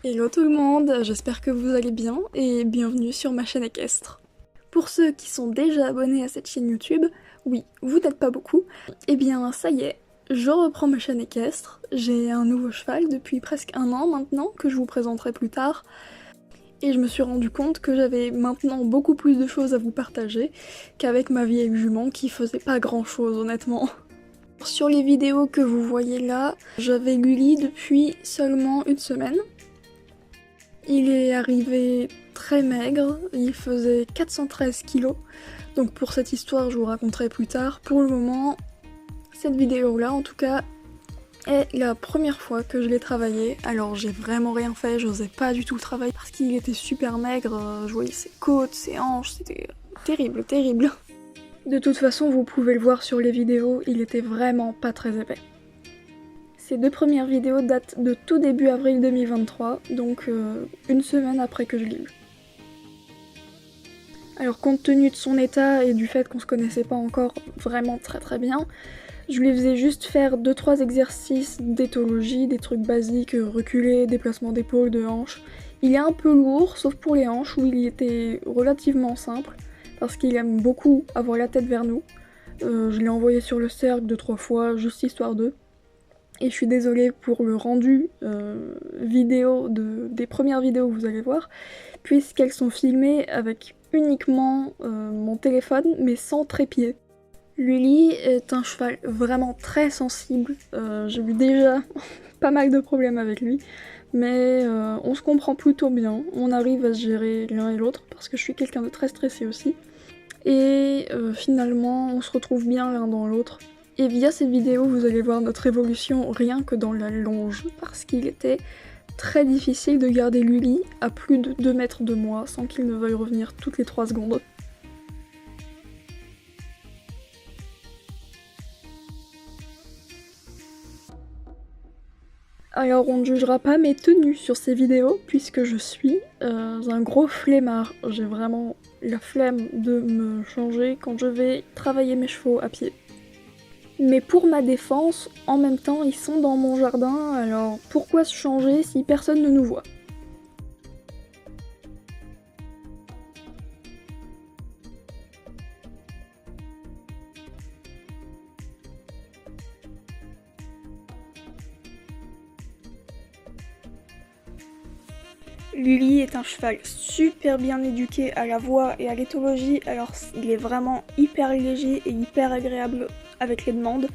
Hello tout le monde, j'espère que vous allez bien et bienvenue sur ma chaîne équestre. Pour ceux qui sont déjà abonnés à cette chaîne YouTube, oui, vous n'êtes pas beaucoup, et bien ça y est, je reprends ma chaîne équestre, j'ai un nouveau cheval depuis presque un an maintenant que je vous présenterai plus tard, et je me suis rendu compte que j'avais maintenant beaucoup plus de choses à vous partager qu'avec ma vieille jument qui faisait pas grand chose honnêtement. Sur les vidéos que vous voyez là, j'avais Lully depuis seulement une semaine. Il est arrivé très maigre, il faisait 413 kilos, donc pour cette histoire je vous raconterai plus tard. Pour le moment, cette vidéo là en tout cas est la première fois que je l'ai travaillé, alors j'ai vraiment rien fait, j'osais pas du tout le travailler parce qu'il était super maigre, je voyais ses côtes, ses hanches, c'était terrible, terrible. De toute façon vous pouvez le voir sur les vidéos, il était vraiment pas très épais. Ces deux premières vidéos datent de tout début avril 2023, donc une semaine après que je l'ai eu. Alors compte tenu de son état et du fait qu'on se connaissait pas encore vraiment très bien, je lui faisais juste faire 2-3 exercices d'éthologie, des trucs basiques, reculer, déplacement d'épaule, de hanches. Il est un peu lourd, sauf pour les hanches où il était relativement simple, parce qu'il aime beaucoup avoir la tête vers nous. Je l'ai envoyé sur le cercle 2-3 fois, juste histoire d'eux. Et je suis désolée pour le rendu vidéo des premières vidéos que vous allez voir, puisqu'elles sont filmées avec uniquement mon téléphone, mais sans trépied. Lully est un cheval vraiment très sensible, j'ai eu déjà pas mal de problèmes avec lui, mais on se comprend plutôt bien, on arrive à se gérer l'un et l'autre, parce que je suis quelqu'un de très stressé aussi, et finalement on se retrouve bien l'un dans l'autre. Et via cette vidéo, vous allez voir notre évolution rien que dans la longe, parce qu'il était très difficile de garder Lully à plus de 2 mètres de moi sans qu'il ne veuille revenir toutes les 3 secondes. Alors on ne jugera pas mes tenues sur ces vidéos, puisque je suis un gros flemmard. J'ai vraiment la flemme de me changer quand je vais travailler mes chevaux à pied. Mais pour ma défense, en même temps, ils sont dans mon jardin, alors pourquoi se changer si personne ne nous voit? Lully est un cheval super bien éduqué à la voix et à l'éthologie, alors il est vraiment hyper léger et hyper agréable avec les demandes.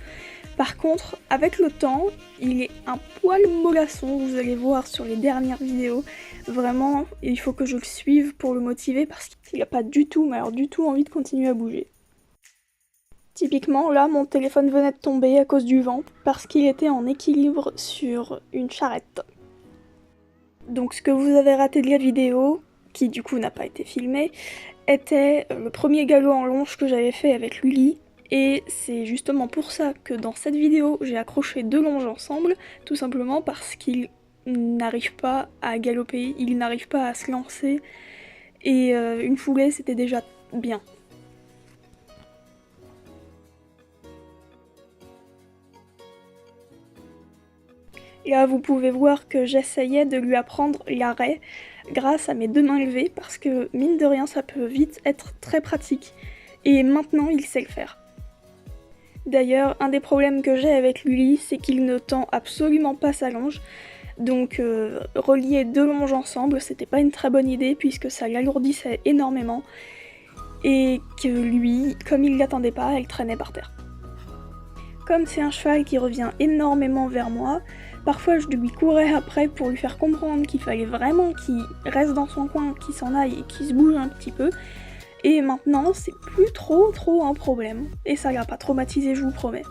Par contre, avec le temps, il est un poil mollasson, vous allez voir sur les dernières vidéos. Vraiment, il faut que je le suive pour le motiver parce qu'il a pas du tout, mais alors du tout envie de continuer à bouger. Typiquement, là, mon téléphone venait de tomber à cause du vent parce qu'il était en équilibre sur une charrette. Donc ce que vous avez raté de la vidéo, qui du coup n'a pas été filmée, était le premier galop en longe que j'avais fait avec Lully. Et c'est justement pour ça que dans cette vidéo, j'ai accroché 2 longes ensemble, tout simplement parce qu'il n'arrive pas à galoper, il n'arrive pas à se lancer, et une foulée c'était déjà bien. Là vous pouvez voir que j'essayais de lui apprendre l'arrêt grâce à mes 2 mains levées, parce que mine de rien ça peut vite être très pratique, et maintenant il sait le faire. D'ailleurs, un des problèmes que j'ai avec Lully, c'est qu'il ne tend absolument pas sa longe, donc relier 2 longes ensemble, c'était pas une très bonne idée puisque ça l'alourdissait énormément, et que lui, comme il l'attendait pas, elle traînait par terre. Comme c'est un cheval qui revient énormément vers moi, parfois je lui courais après pour lui faire comprendre qu'il fallait vraiment qu'il reste dans son coin, qu'il s'en aille et qu'il se bouge un petit peu. Et maintenant, c'est plus trop un problème. Et ça l'a pas traumatisé, je vous promets.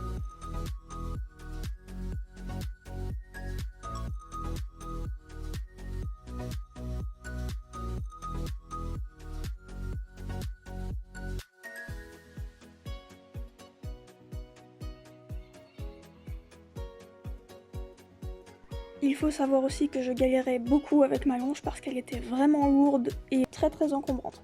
Il faut savoir aussi que je galérais beaucoup avec ma longe parce qu'elle était vraiment lourde et très encombrante.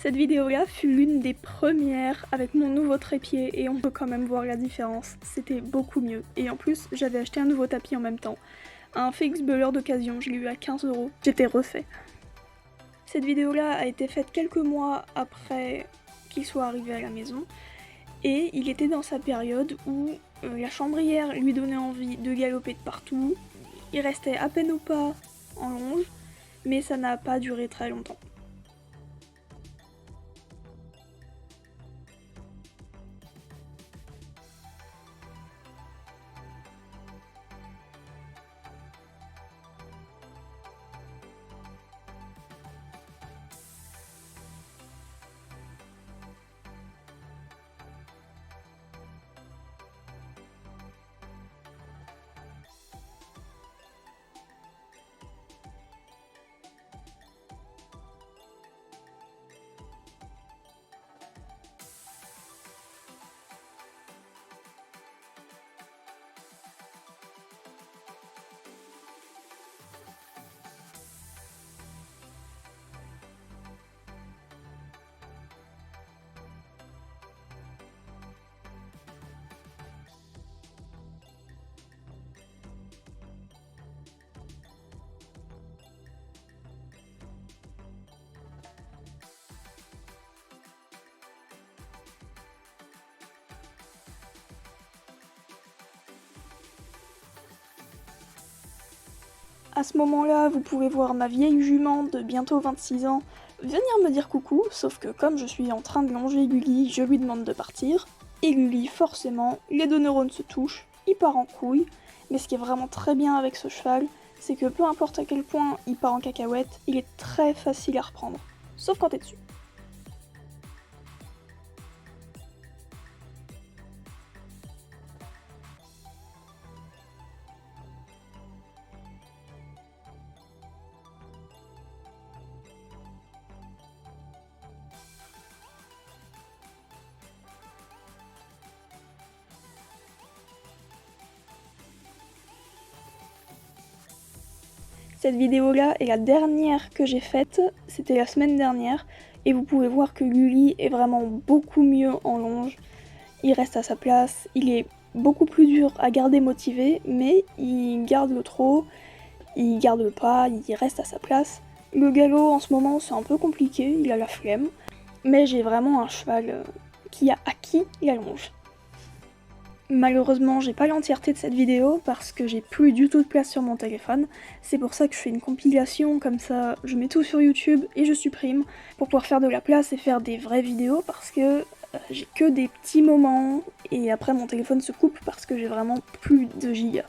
Cette vidéo-là fut l'une des premières avec mon nouveau trépied et on peut quand même voir la différence. C'était beaucoup mieux. Et en plus, j'avais acheté un nouveau tapis en même temps. Un FX Beller d'occasion, je l'ai eu à 15 €. J'étais refait. Cette vidéo-là a été faite quelques mois après qu'il soit arrivé à la maison. Et il était dans sa période où la chambrière lui donnait envie de galoper de partout. Il restait à peine au pas en longe, mais ça n'a pas duré très longtemps. À ce moment-là, vous pouvez voir ma vieille jument de bientôt 26 ans venir me dire coucou, sauf que comme je suis en train de longer Lully, je lui demande de partir. Et Lully, forcément, les deux neurones se touchent, il part en couille. Mais ce qui est vraiment très bien avec ce cheval, c'est que peu importe à quel point il part en cacahuète, il est très facile à reprendre. Sauf quand t'es dessus. Cette vidéo-là est la dernière que j'ai faite, c'était la semaine dernière, et vous pouvez voir que Lully est vraiment beaucoup mieux en longe. Il reste à sa place, il est beaucoup plus dur à garder motivé, mais il garde le trot, il garde le pas, il reste à sa place. Le galop en ce moment c'est un peu compliqué, il a la flemme, mais j'ai vraiment un cheval qui a acquis la longe. Malheureusement, j'ai pas l'entièreté de cette vidéo parce que j'ai plus du tout de place sur mon téléphone. C'est pour ça que je fais une compilation, comme ça je mets tout sur YouTube et je supprime pour pouvoir faire de la place et faire des vraies vidéos parce que j'ai que des petits moments et après mon téléphone se coupe parce que j'ai vraiment plus de gigas.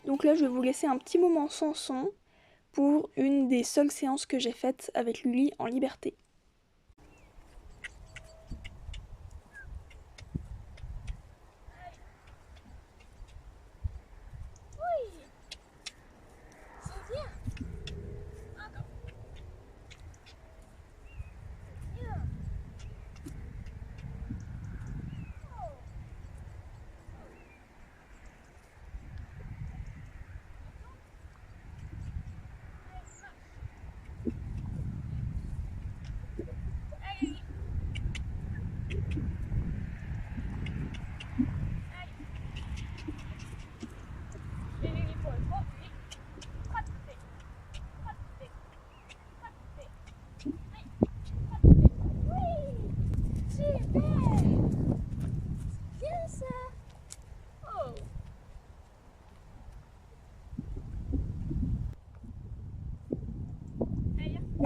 Donc là, je vais vous laisser un petit moment sans son pour une des seules séances que j'ai faites avec Lully en liberté.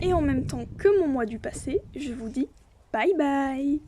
Et en même temps que mon mois du passé, je vous dis bye bye!